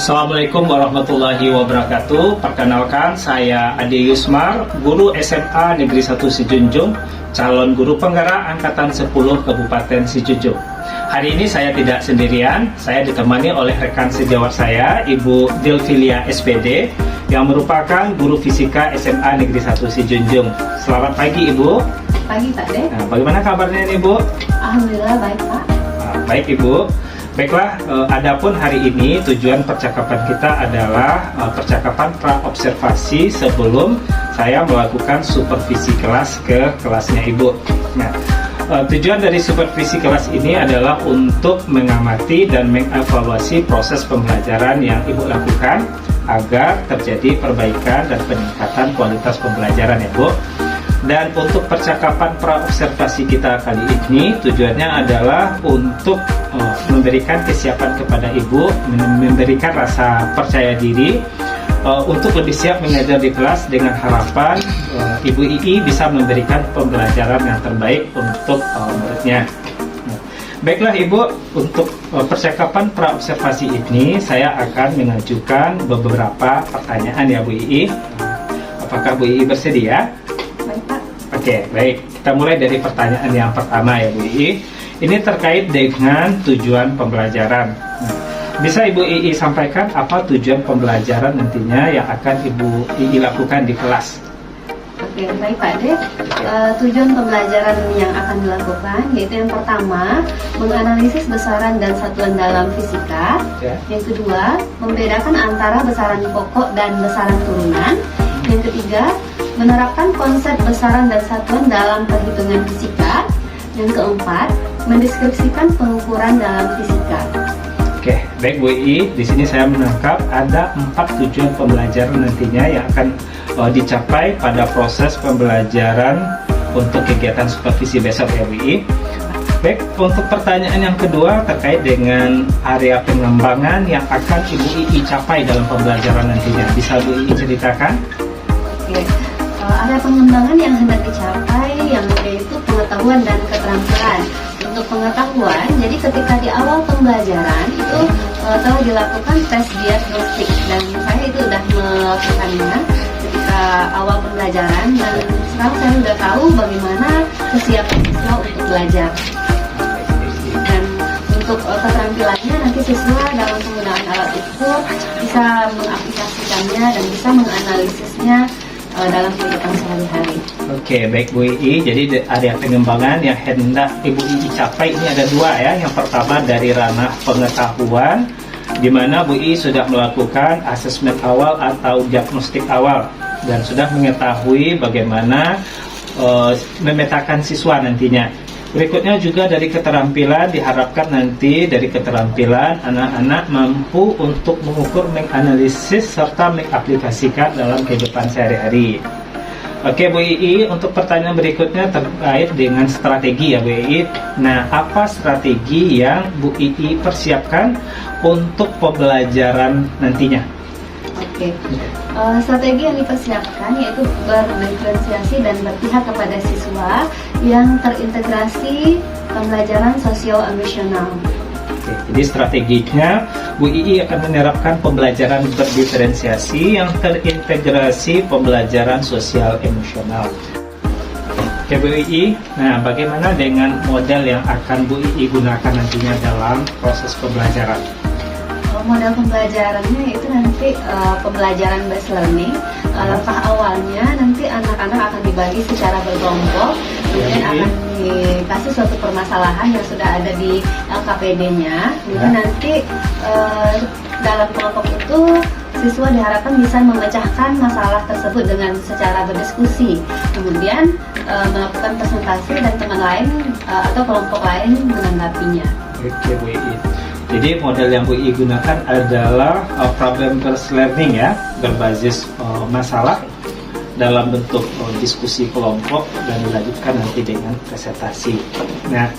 Assalamualaikum warahmatullahi wabarakatuh. Perkenalkan, saya Ade Yusmar, guru SMA Negeri 1 Sijunjung, calon guru penggerak Angkatan 10 Kabupaten Sijunjung. Hari ini saya tidak sendirian, saya ditemani oleh rekan sejawat saya, Ibu Delvilia SPD, yang merupakan guru fisika SMA Negeri 1 Sijunjung. Selamat pagi, Ibu. Pagi, Pak De. Nah, bagaimana kabarnya nih, Bu? Alhamdulillah baik, Pak. Baik, Ibu. Baiklah, adapun hari ini tujuan percakapan kita adalah percakapan pra-observasi sebelum saya melakukan supervisi kelas ke kelasnya Ibu. Nah, tujuan dari supervisi kelas ini adalah untuk mengamati dan mengevaluasi proses pembelajaran yang Ibu lakukan agar terjadi perbaikan dan peningkatan kualitas pembelajaran ya, Bu. Dan untuk percakapan pra-observasi kita kali ini tujuannya adalah untuk memberikan kesiapan kepada Ibu, memberikan rasa percaya diri untuk lebih siap mengajar di kelas dengan harapan Ibu II bisa memberikan pembelajaran yang terbaik untuk muridnya. Baiklah Ibu, untuk percakapan pra-observasi ini saya akan mengajukan beberapa pertanyaan ya Bu II. Apakah Bu II bersedia? Oke, baik. Kita mulai dari pertanyaan yang pertama ya Bu II. Ini terkait dengan tujuan pembelajaran. Bisa Ibu II sampaikan apa tujuan pembelajaran nantinya yang akan Ibu II lakukan di kelas? Oke, baik Pak De. Tujuan pembelajaran yang akan dilakukan yaitu yang pertama, menganalisis besaran dan satuan dalam fisika. Yang kedua, membedakan antara besaran pokok dan besaran turunan. Yang ketiga, menerapkan konsep besaran dan satuan dalam perhitungan fisika. Yang keempat, mendeskripsikan pengukuran dalam fisika. Oke, baik Bu II. Di sini saya menangkap ada 4 tujuan pembelajaran nantinya yang akan dicapai pada proses pembelajaran untuk kegiatan supervisi besok ya Bu II. Baik, untuk pertanyaan yang kedua terkait dengan area pengembangan yang akan Ibu II capai dalam pembelajaran nantinya. Bisa Bu II ceritakan? Oke. Ada pengembangan yang hendak dicapai yang yaitu pengetahuan dan keterampilan. Untuk pengetahuan, jadi ketika di awal pembelajaran itu telah dilakukan tes diagnostik dan saya itu sudah melakukannya ketika awal pembelajaran dan sekarang saya sudah tahu bagaimana kesiapan siswa untuk belajar. Dan untuk keterampilannya nanti siswa dalam penggunaan alat ukur bisa mengaplikasikannya dan bisa menganalisisnya dalam kehidupan sehari-hari. Oke, baik Bu II. Jadi area pengembangan yang hendak Ibu II capai ini ada 2 ya. Yang pertama dari ranah pengetahuan, di mana Bu II sudah melakukan asesmen awal atau diagnostik awal dan sudah mengetahui bagaimana memetakan siswa nantinya. Berikutnya juga dari keterampilan, diharapkan nanti dari keterampilan anak-anak mampu untuk mengukur, menganalisis, serta mengaplikasikan dalam kehidupan sehari-hari. Oke Bu II, untuk pertanyaan berikutnya terkait dengan strategi ya Bu II. Nah, apa strategi yang Bu II persiapkan untuk pembelajaran nantinya? Oke. Strategi yang dipersiapkan yaitu berdiferensiasi dan berpihak kepada siswa yang terintegrasi pembelajaran sosio-emosional. Jadi strateginya Bu II akan menerapkan pembelajaran berdiferensiasi yang terintegrasi pembelajaran sosial emosional. Oke Bu II, nah bagaimana dengan model yang akan Bu II gunakan nantinya dalam proses pembelajaran? Model pembelajarannya itu nanti pembelajaran based learning. Langkah awalnya nanti anak-anak akan dibagi secara berkelompok, kemudian akan dikasih suatu permasalahan yang sudah ada di LKPD-nya. Kemudian nanti dalam kelompok itu siswa diharapkan bisa memecahkan masalah tersebut dengan secara berdiskusi. Kemudian melakukan presentasi dan teman lain atau kelompok lain menanggapinya. Oke Bu II. Jadi model yang Bu II gunakan adalah problem based learning ya, berbasis masalah dalam bentuk diskusi kelompok dan dilanjutkan nanti dengan presentasi. Nah,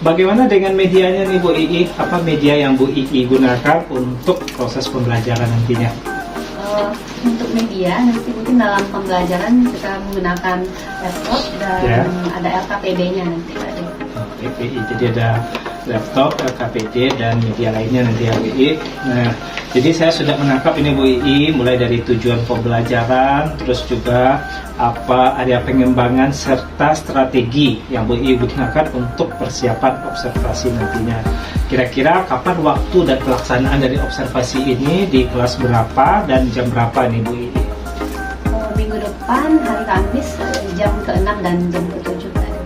bagaimana dengan medianya nih Bu II? Apa media yang Bu II gunakan untuk proses pembelajaran nantinya? Untuk media nanti mungkin dalam pembelajaran kita menggunakan laptop dan ada LKPD-nya nanti. PPI, jadi ada laptop, LKPD, dan media lainnya nanti ya Bu Ii. Nah, jadi saya sudah menangkap ini Bu Ii, mulai dari tujuan pembelajaran, terus juga apa area pengembangan serta strategi yang Bu Ii gunakan untuk persiapan observasi nantinya. Kira-kira kapan waktu dan pelaksanaan dari observasi ini, di kelas berapa dan jam berapa nih Bu Ii? Minggu depan hari Kamis jam ke-6 dan jam ke-7 tadi.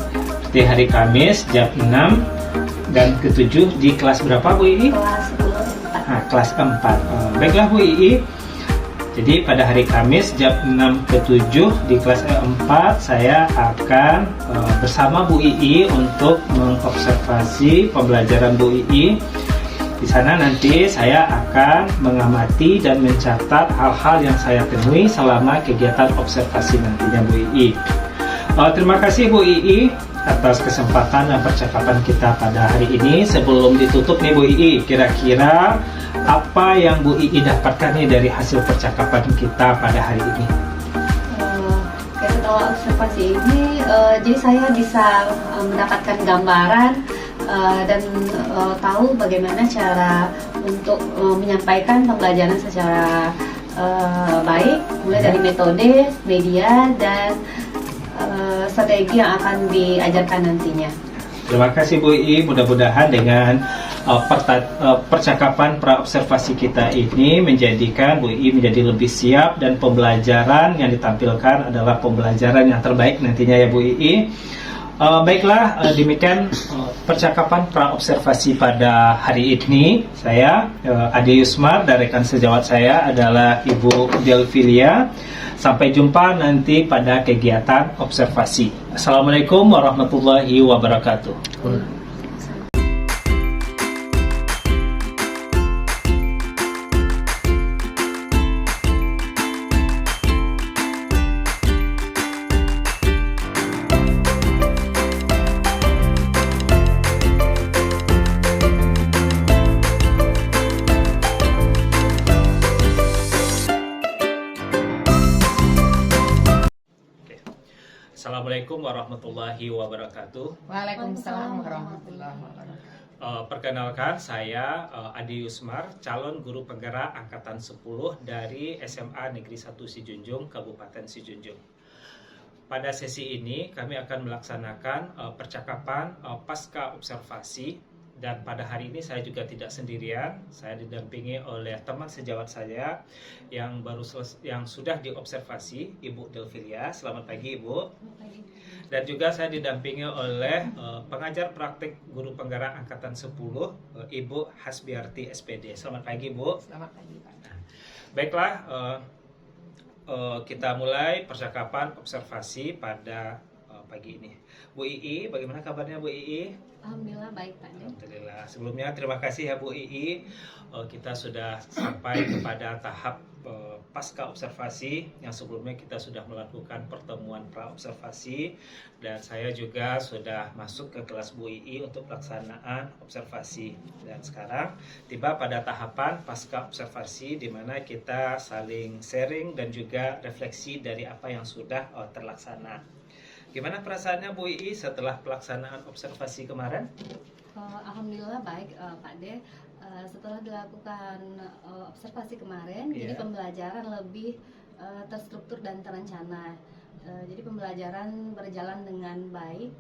Di hari Kamis jam 6 dan ke-7 di kelas berapa Bu Ii? Kelas 10 Nah, kelas 4. Baiklah Bu Ii. Jadi pada hari Kamis jam 6 ke-7 di kelas 4 saya akan bersama Bu Ii untuk mengobservasi pembelajaran Bu Ii. Di sana nanti saya akan mengamati dan mencatat hal-hal yang saya temui selama kegiatan observasi nantinya Bu Ii. Terima kasih Bu Ii atas kesempatan dan percakapan kita pada hari ini. Sebelum ditutup nih Bu Ii, kira-kira apa yang Bu Ii dapatkan nih dari hasil percakapan kita pada hari ini? Setelah observasi ini, jadi saya bisa mendapatkan gambaran dan tahu bagaimana cara untuk menyampaikan pembelajaran secara baik, mulai dari metode, media, dan strategi yang akan diajarkan nantinya. Terima kasih Bu Ii, mudah-mudahan dengan percakapan praobservasi kita ini menjadikan Bu Ii menjadi lebih siap dan pembelajaran yang ditampilkan adalah pembelajaran yang terbaik nantinya ya Bu Ii. Baiklah, demikian percakapan praobservasi pada hari ini. Saya Ade Yusmar dan rekan sejawat saya adalah Ibu Delvilia. Sampai jumpa nanti pada kegiatan observasi. Assalamualaikum warahmatullahi wabarakatuh. Assalamualaikum warahmatullahi wabarakatuh. Waalaikumsalam warahmatullahi wabarakatuh. Perkenalkan, saya Adi Yusmar, calon guru penggerak angkatan 10 dari SMA Negeri 1 Sijunjung, Kabupaten Sijunjung. Pada sesi ini kami akan melaksanakan percakapan pasca observasi, dan pada hari ini saya juga tidak sendirian. Saya didampingi oleh teman sejawat saya yang sudah diobservasi, Ibu Delvilia. Selamat pagi Ibu. Selamat pagi. Dan juga saya didampingi oleh pengajar praktik guru penggerak angkatan 10, Ibu Hasbiarti SPD. Selamat pagi Bu. Selamat pagi Pak. Baiklah, kita mulai percakapan observasi pada pagi ini. Bu Ii, bagaimana kabarnya Bu Ii? Alhamdulillah baik Pak. Alhamdulillah. Sebelumnya terima kasih ya Bu Ii. Kita sudah sampai kepada tahap pasca observasi, yang sebelumnya kita sudah melakukan pertemuan pra-observasi, dan saya juga sudah masuk ke kelas Bu Ii untuk pelaksanaan observasi. Dan sekarang tiba pada tahapan pasca observasi, di mana kita saling sharing dan juga refleksi dari apa yang sudah terlaksana. Gimana perasaannya Bu Ii setelah pelaksanaan observasi kemarin? Alhamdulillah baik Pak De. Setelah dilakukan observasi kemarin, jadi pembelajaran lebih terstruktur dan terencana. Jadi pembelajaran berjalan dengan baik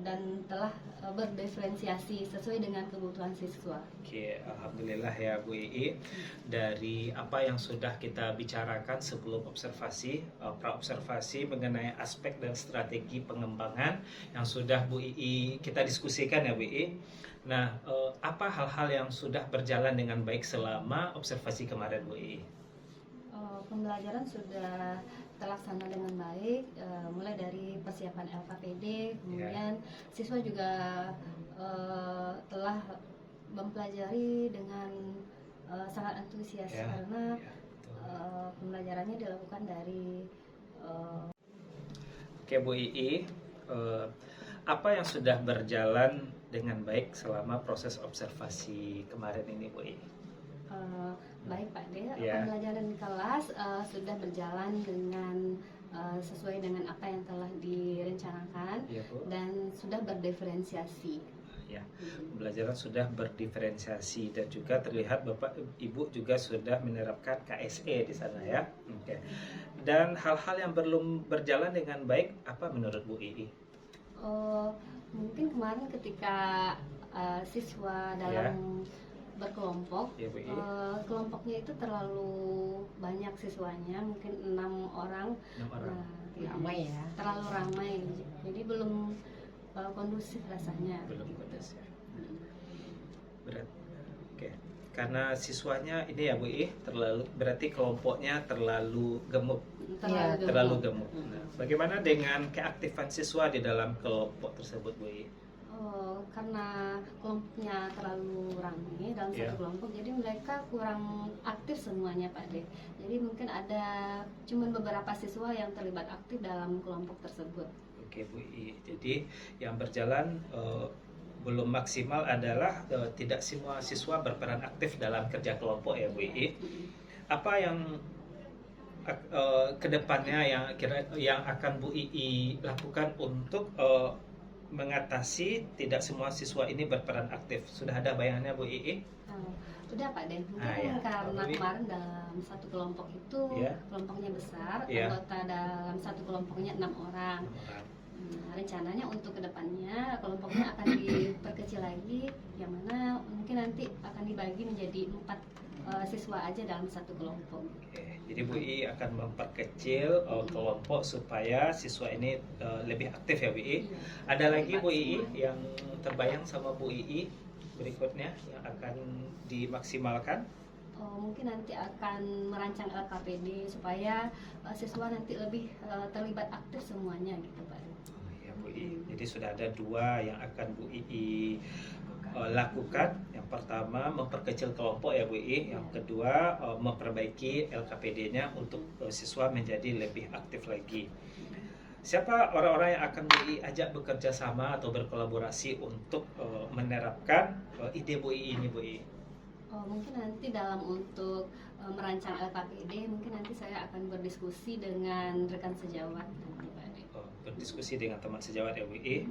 dan telah berdiferensiasi sesuai dengan kebutuhan siswa. Oke, alhamdulillah ya Bu Ii. Dari apa yang sudah kita bicarakan sebelum observasi, pra-observasi mengenai aspek dan strategi pengembangan yang sudah Bu Ii kita diskusikan ya Bu Ii. Nah, apa hal-hal yang sudah berjalan dengan baik selama observasi kemarin Bu Ii? Pembelajaran sudah terlaksana dengan baik, mulai dari persiapan LKPD, kemudian siswa juga telah mempelajari dengan sangat antusias karena pembelajarannya dilakukan dari Oke Bu Ii, apa yang sudah berjalan dengan baik selama proses observasi kemarin ini Bu Ii? Baik Pak De, pembelajaran di kelas sudah berjalan dengan sesuai dengan apa yang telah direncanakan dan sudah berdiferensiasi. ya. Pembelajaran sudah berdiferensiasi dan juga terlihat Bapak Ibu juga sudah menerapkan KSE di sana ya. Oke. Dan hal-hal yang belum berjalan dengan baik apa menurut Bu Ii? Mungkin kemarin ketika siswa dalam berkelompok, Ya, Bu Ii. kelompoknya itu terlalu banyak siswanya, mungkin 6 orang. 6 orang. Ramai ya. Terlalu ramai, jadi belum kondusif rasanya. Belum kondusif. Berat. Oke. Karena siswanya ini ya Bu Ii, berarti kelompoknya terlalu gemuk. Terlalu gemuk. Nah, bagaimana dengan keaktifan siswa di dalam kelompok tersebut Bu Ii? Karena kelompoknya terlalu ramai dalam satu kelompok, jadi mereka kurang aktif semuanya Pak De. Jadi mungkin ada cuman beberapa siswa yang terlibat aktif dalam kelompok tersebut. Oke Bu Ii, jadi yang berjalan belum maksimal adalah tidak semua siswa berperan aktif dalam kerja kelompok ya Bu Ii. Apa yang kedepannya yang akan Bu Ii lakukan untuk mengatasi tidak semua siswa ini berperan aktif? Sudah ada bayangannya Bu Ii? Udah Pak Den, mungkin karena kemarin dalam satu kelompok itu kelompoknya besar, anggota dalam satu kelompoknya 6 orang. Rencananya untuk kedepannya kelompoknya akan diperkecil lagi, yang mana mungkin nanti akan dibagi menjadi 4 siswa aja dalam satu kelompok. Jadi Bu Ii akan memperkecil kelompok supaya siswa ini lebih aktif ya Bu Ii. Ada lagi Bu Ii yang terbayang sama Bu Ii berikutnya yang akan dimaksimalkan? Mungkin nanti akan merancang LKPD supaya siswa nanti lebih terlibat aktif semuanya gitu Pak. Ya Bu Ii. Jadi sudah ada 2 yang akan Bu Ii lakukan. Yang pertama memperkecil kelompok ya Bu Ii. Yang kedua memperbaiki LKPD-nya untuk siswa menjadi lebih aktif lagi. Siapa orang-orang yang akan Bu Ii ajak bekerja sama atau berkolaborasi untuk menerapkan ide Bu Ii ini Bu Ii? Mungkin nanti dalam untuk merancang LKPD mungkin nanti saya akan berdiskusi dengan rekan sejawat nanti Pak De. Berdiskusi dengan teman sejawat ya Bu Ii.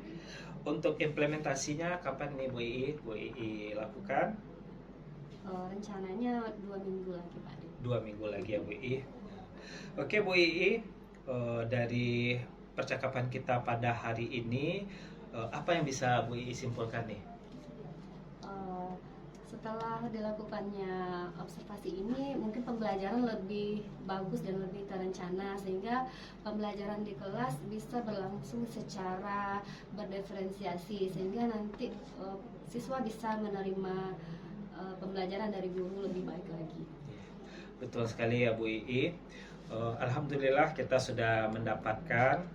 Untuk implementasinya kapan nih Bu Ii lakukan? Rencananya 2 minggu lagi Pak De. 2 minggu lagi ya Bu Ii. Oke Bu Ii, dari percakapan kita pada hari ini apa yang bisa Bu Ii simpulkan nih? Setelah dilakukannya observasi ini, mungkin pembelajaran lebih bagus dan lebih terencana, sehingga pembelajaran di kelas bisa berlangsung secara berdiferensiasi, sehingga nanti siswa bisa menerima pembelajaran dari guru lebih baik lagi. Betul sekali ya Bu Ii. Alhamdulillah kita sudah mendapatkan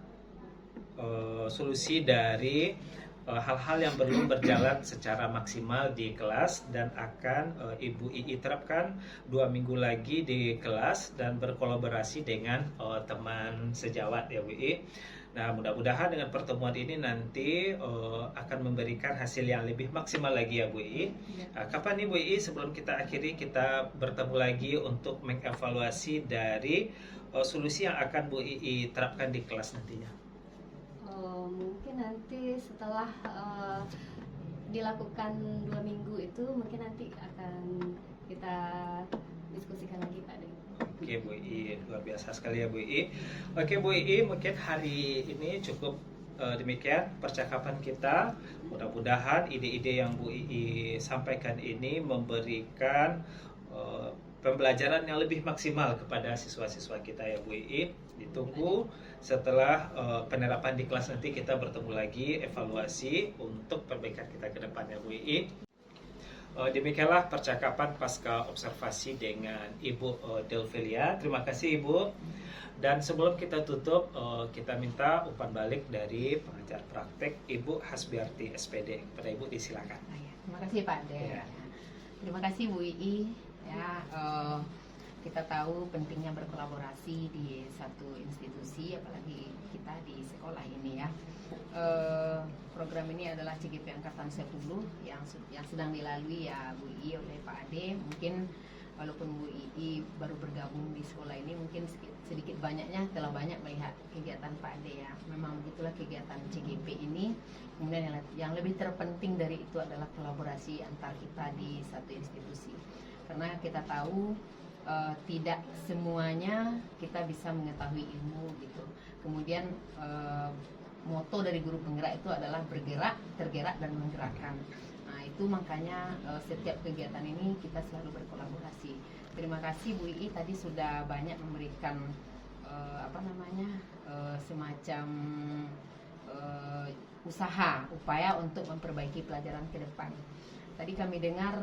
solusi dari hal-hal yang belum berjalan secara maksimal di kelas, dan akan Ibu Ii terapkan 2 minggu lagi di kelas dan berkolaborasi dengan teman sejawat ya Bu Ii. Nah, mudah-mudahan dengan pertemuan ini nanti akan memberikan hasil yang lebih maksimal lagi ya Bu Ii. Kapan nih Bu Ii sebelum kita akhiri kita bertemu lagi untuk mengevaluasi dari solusi yang akan Bu Ii terapkan di kelas nantinya? Mungkin nanti setelah dilakukan 2 minggu itu mungkin nanti akan kita diskusikan lagi Pak De. Oke Bu Ii, luar biasa sekali ya Bu Ii. Oke Bu Ii, mungkin hari ini cukup demikian percakapan kita. Mudah-mudahan ide-ide yang Bu Ii sampaikan ini memberikan pembelajaran yang lebih maksimal kepada siswa-siswa kita ya Bu Ii. Ditunggu setelah penerapan di kelas nanti kita bertemu lagi evaluasi untuk perbaikan kita ke depannya Bu Ii. Demikianlah percakapan pasca observasi dengan Ibu Delvelia. Terima kasih Ibu. Dan sebelum kita tutup, kita minta umpan balik dari pengajar praktek Ibu Hasbiarti SPD. Pada Ibu disilakan. Terima kasih Pak De. Ya. Terima kasih Bu Ii. Ya, kita tahu pentingnya berkolaborasi di satu institusi, apalagi kita di sekolah ini ya. Program ini adalah CGP Angkatan 10 yang sedang dilalui ya Bu Ii oleh Pak Ade. Mungkin walaupun Bu Ii baru bergabung di sekolah ini, mungkin sedikit banyaknya telah banyak melihat kegiatan Pak Ade ya. Memang begitulah kegiatan CGP ini. Kemudian yang lebih terpenting dari itu adalah kolaborasi antar kita di satu institusi. Karena kita tahu tidak semuanya kita bisa mengetahui ilmu gitu. Kemudian moto dari guru penggerak itu adalah bergerak, tergerak, dan menggerakkan. Nah, itu makanya setiap kegiatan ini kita selalu berkolaborasi. Terima kasih Bu Ii tadi sudah banyak memberikan semacam upaya untuk memperbaiki pelajaran ke depan. Tadi kami dengar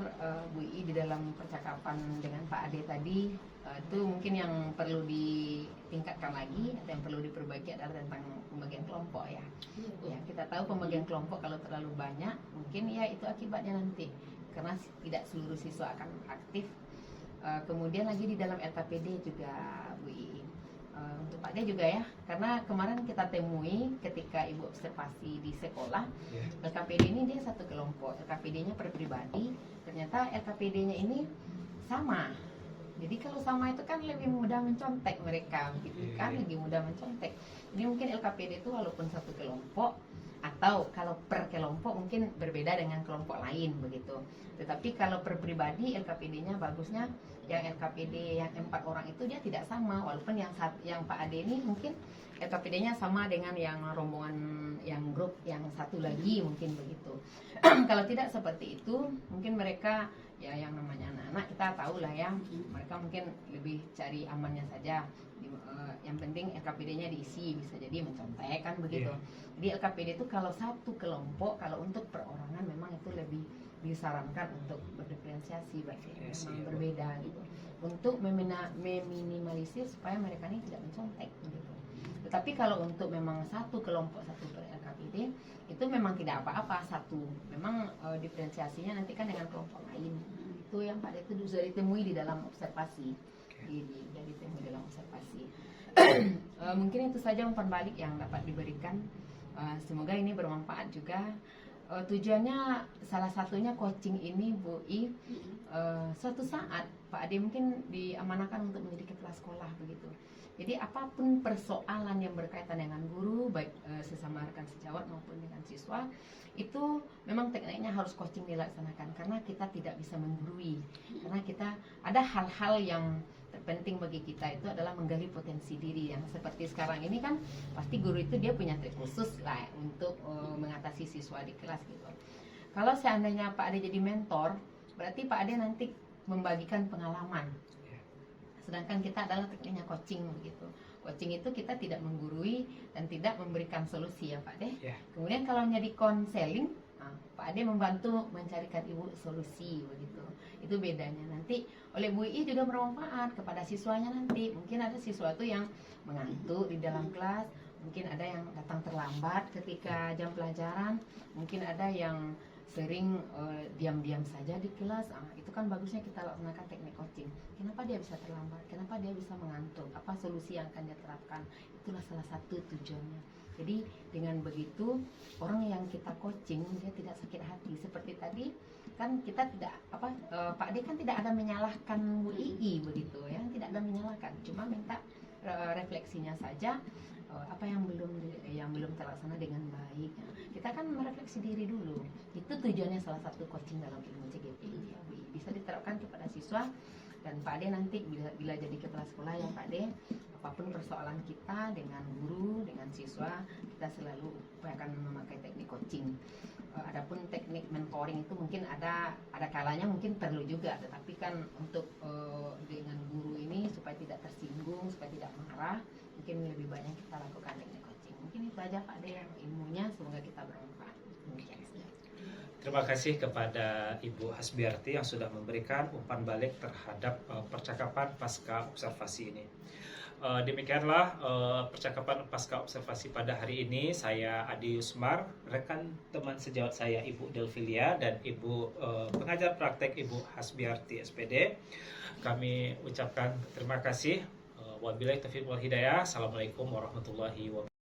Bu Ii di dalam percakapan dengan Pak Ade tadi, itu mungkin yang perlu ditingkatkan lagi atau yang perlu diperbaiki adalah tentang pembagian kelompok ya. Ya, kita tahu pembagian kelompok kalau terlalu banyak mungkin ya itu akibatnya nanti karena tidak seluruh siswa akan aktif. Kemudian lagi di dalam LKPD juga Bu Ii. Untuk Pak Ade juga ya, karena kemarin kita temui ketika Ibu observasi di sekolah, LKPD ini dia satu kelompok, LKPD-nya per pribadi, ternyata LKPD-nya ini sama. Jadi kalau sama itu kan lebih mudah mencontek mereka, gitu kan, lebih mudah mencontek. Ini mungkin LKPD itu walaupun satu kelompok, atau kalau per kelompok mungkin berbeda dengan kelompok lain begitu. Tetapi kalau per pribadi LKPD-nya bagusnya yang LKPD yang 4 orang itu dia tidak sama, walaupun yang Pak Ade ini mungkin LKPD-nya sama dengan yang rombongan yang grup yang satu lagi mungkin begitu. Kalau tidak seperti itu mungkin mereka ya yang namanya anak-anak kita tahu lah ya, mereka mungkin lebih cari amannya saja. Yang penting LKPD-nya diisi, bisa jadi mencontek kan begitu. Jadi LKPD itu kalau satu kelompok, kalau untuk perorangan memang itu lebih disarankan untuk berdiferensiasi, memang berbeda gitu. Untuk meminimalisir supaya mereka ini tidak mencontek gitu. Tetapi kalau untuk memang satu kelompok satu per LKPD itu memang tidak apa-apa satu. Memang diferensiasinya nanti kan dengan kelompok lain. Itu yang Pak Ade itu sudah ditemui di dalam observasi. Dari ditemui dalam observasi. Mungkin itu saja umpan balik yang dapat diberikan. Semoga ini bermanfaat juga. Tujuannya salah satunya coaching ini Bu I, suatu saat Pak Ade mungkin diamanahkan untuk menjadi kepala sekolah begitu. Jadi apapun persoalan yang berkaitan dengan guru, baik sesama rekan sejawat maupun dengan siswa, itu memang tekniknya harus coaching dilaksanakan karena kita tidak bisa menggurui. Karena kita ada hal-hal yang terpenting bagi kita itu adalah menggali potensi diri yang seperti sekarang ini kan pasti guru itu dia punya trik khusus lah untuk mengatasi siswa di kelas gitu. Kalau seandainya Pak Ade jadi mentor, berarti Pak Ade nanti membagikan pengalaman. Sedangkan kita adalah tekniknya coaching begitu. Coaching itu kita tidak menggurui dan tidak memberikan solusi ya Pak Ade. Kemudian kalau jadi konseling, Pak Ade membantu mencarikan ibu solusi begitu. Itu bedanya. Nanti oleh Bu I juga bermanfaat kepada siswanya nanti. Mungkin ada siswa itu yang mengantuk di dalam kelas, mungkin ada yang datang terlambat ketika jam pelajaran, mungkin ada yang sering diam-diam saja di kelas. Itu kan bagusnya kita laksanakan teknik coaching. Kenapa dia bisa terlambat? Kenapa dia bisa mengantuk? Apa solusi yang akan dia terapkan? Itulah salah satu tujuannya. Jadi dengan begitu orang yang kita coaching dia tidak sakit hati. Seperti tadi kan kita tidak Pak Ade kan tidak ada menyalahkan Bu Ii begitu ya, tidak ada menyalahkan, cuma minta refleksinya saja apa yang belum terlaksana dengan baik. Kita kan merefleksi diri dulu. Itu tujuannya salah satu coaching dalam ilmu CGP ya, bisa diterapkan kepada siswa. Dan Pak Ade nanti bila jadi kepala sekolah ya Pak Ade, apapun persoalan kita dengan guru, dengan siswa, kita selalu upayakan memakai teknik coaching. Adapun teknik mentoring itu mungkin ada kalanya mungkin perlu juga, tetapi kan untuk dengan guru ini supaya tidak tersinggung, supaya tidak marah, mungkin lebih banyak kita lakukan teknik coaching. Mungkin itu aja Pak Ade yang ilmunya, semoga kita bermanfaat. Terima kasih kepada Ibu Hasbiarti yang sudah memberikan umpan balik terhadap percakapan pasca observasi ini. Demikianlah percakapan pasca observasi pada hari ini. Saya Adi Yusmar, rekan teman sejawat saya Ibu Delvilia dan Ibu pengajar praktek Ibu Hasbiarti SPD. Kami ucapkan terima kasih. Wabillahi taufiq wal hidayah. Assalamualaikum warahmatullahi wabarakatuh.